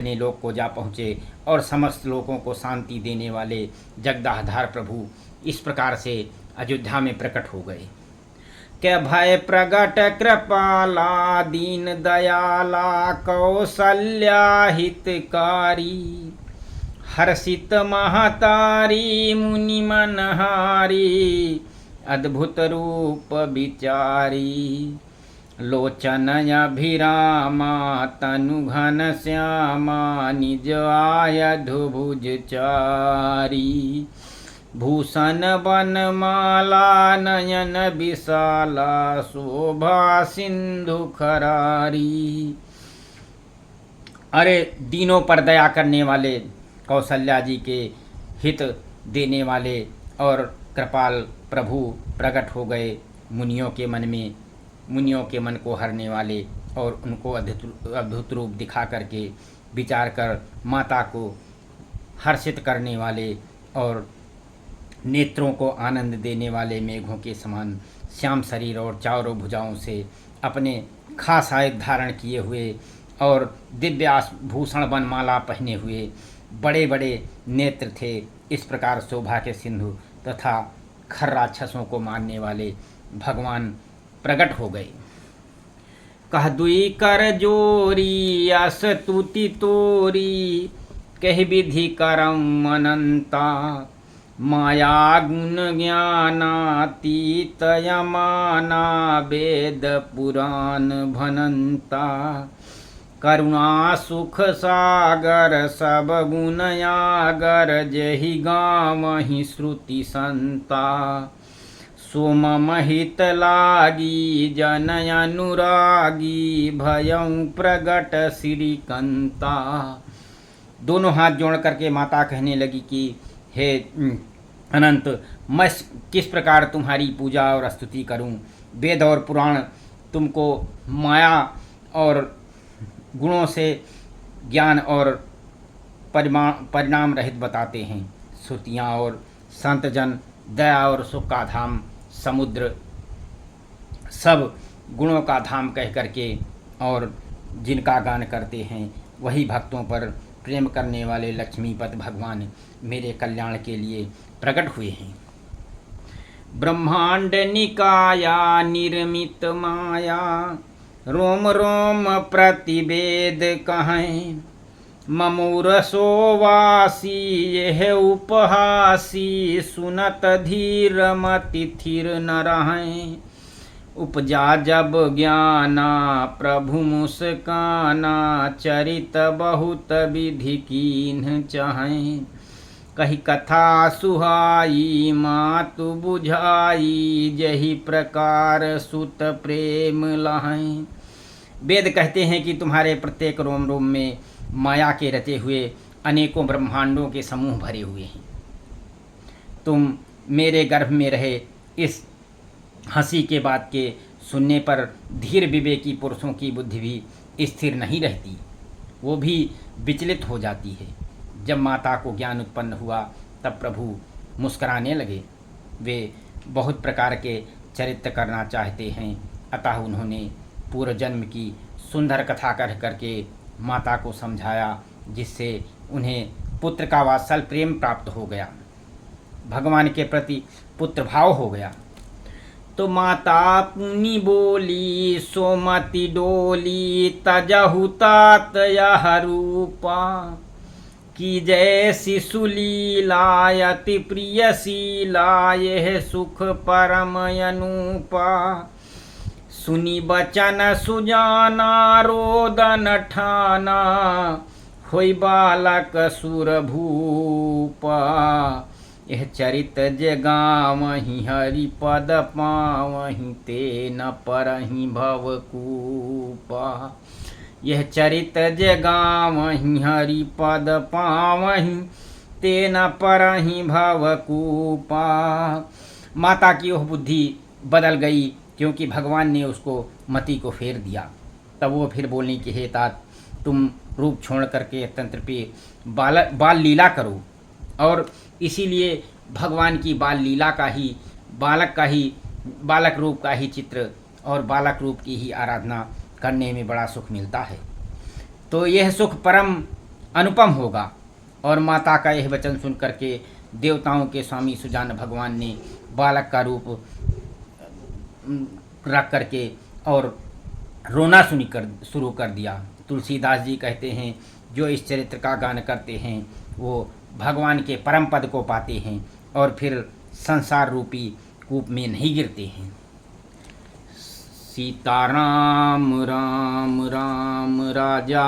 अपने लोक को जा पहुँचे और समस्त लोगों को शांति देने वाले जगदाधार प्रभु इस प्रकार से अयोध्या में प्रकट हो गए। के भय प्रगट कृपाला दीन दयाला कौसल्या हितकारी हर्षित महतारी मुनि मनहारी अद्भुत रूप विचारी लोचन अभिरामा तनु घन श्यामा निज आयधु भुज चारी भूषण बनमाला नयन विशाला शोभा सिंधु खरारी। अरे दीनों पर दया करने वाले कौशल्या जी के हित देने वाले और कृपाल प्रभु प्रकट हो गए मुनियों के मन में, मुनियों के मन को हरने वाले और उनको अद्भुत रूप दिखा करके विचार कर माता को हर्षित करने वाले और नेत्रों को आनंद देने वाले मेघों के समान श्याम शरीर और चारों भुजाओं से अपने खास आयुध धारण किए हुए और दिव्य भूषण बनमाला पहने हुए बड़े बड़े नेत्र थे। इस प्रकार शोभा के सिंधु तथा खर राक्षसों को मारने वाले भगवान प्रकट हो गए। कह दुई कर जोरी अस तुति तोरी कह विधि करम अनंता माया गुण ज्ञानातीत यमाना वेद पुराण भनंता करुणा सुख सागर सब गुण यागर जहि गावहि श्रुति संता सोम महित लागी जन अनुरागी भयं प्रगट श्रीकंता। दोनों हाथ जोड़ करके माता कहने लगी कि हे अनंत, मैं किस प्रकार तुम्हारी पूजा और स्तुति करूं। वेद और पुराण तुमको माया और गुणों से ज्ञान और परिणाम रहित बताते हैं। श्रुतियाँ और संतजन दया और सुख का धाम समुद्र सब गुणों का धाम कह करके और जिनका गान करते हैं वही भक्तों पर प्रेम करने वाले लक्ष्मीपति भगवान मेरे कल्याण के लिए प्रकट हुए हैं। ब्रह्मांड निकाया निर्मित माया रोम रोम प्रतिवेद कहें ममूर सोवासी यह उपहासी सुनत धीर मति थिर न रहें उपजा जब ज्ञाना प्रभु मुस्काना चरित बहुत विधि कीन्ह चाहें कही कथा सुहाई मातु बुझाई जही प्रकार सुत प्रेम लहें। वेद कहते हैं कि तुम्हारे प्रत्येक रोम रोम में माया के रचे हुए अनेकों ब्रह्मांडों के समूह भरे हुए हैं। तुम मेरे गर्भ में रहे इस हंसी के बात के सुनने पर धीर विवेकी पुरुषों की बुद्धि भी स्थिर नहीं रहती, वो भी विचलित हो जाती है। जब माता को ज्ञान उत्पन्न हुआ तब प्रभु मुस्कराने लगे। वे बहुत प्रकार के चरित्र करना चाहते हैं, अतः उन्होंने पूर्व जन्म की सुंदर कथा कह करके माता को समझाया, जिससे उन्हें पुत्र का वात्सल प्रेम प्राप्त हो गया, भगवान के प्रति पुत्र भाव हो गया। तो माता पुनि बोली सोमति डोली तजहु तात यह रूपा की जय शिशु लीलायति प्रिय शीला यह सुख परम अनूपा सुनी बचन सुजाना रोदन ठाना होई बालक सुर भूपा यह चरित जगावहि हरि पद पावहि ते न परहि भवकूपा यह चरित जगावहि हरि पद पावहि ते न परहि भवकूपा। माता की वह बुद्धि बदल गई क्योंकि भगवान ने उसको मति को फेर दिया। तब वो फिर बोलने की हे तात, तुम रूप छोड़ करके तंत्र पे बाल लीला करो, और इसीलिए भगवान की बाल लीला का ही बालक रूप का ही चित्र और बालक रूप की ही आराधना करने में बड़ा सुख मिलता है। तो यह सुख परम अनुपम होगा। और माता का यह वचन सुन करके देवताओं के स्वामी सुजान भगवान ने बालक का रूप रख करके और रोना शुरू कर दिया। तुलसीदास जी कहते हैं जो इस चरित्र का गान करते हैं वो भगवान के परम पद को पाते हैं और फिर संसार रूपी कूप में नहीं गिरते हैं। सीताराम राम राम राजा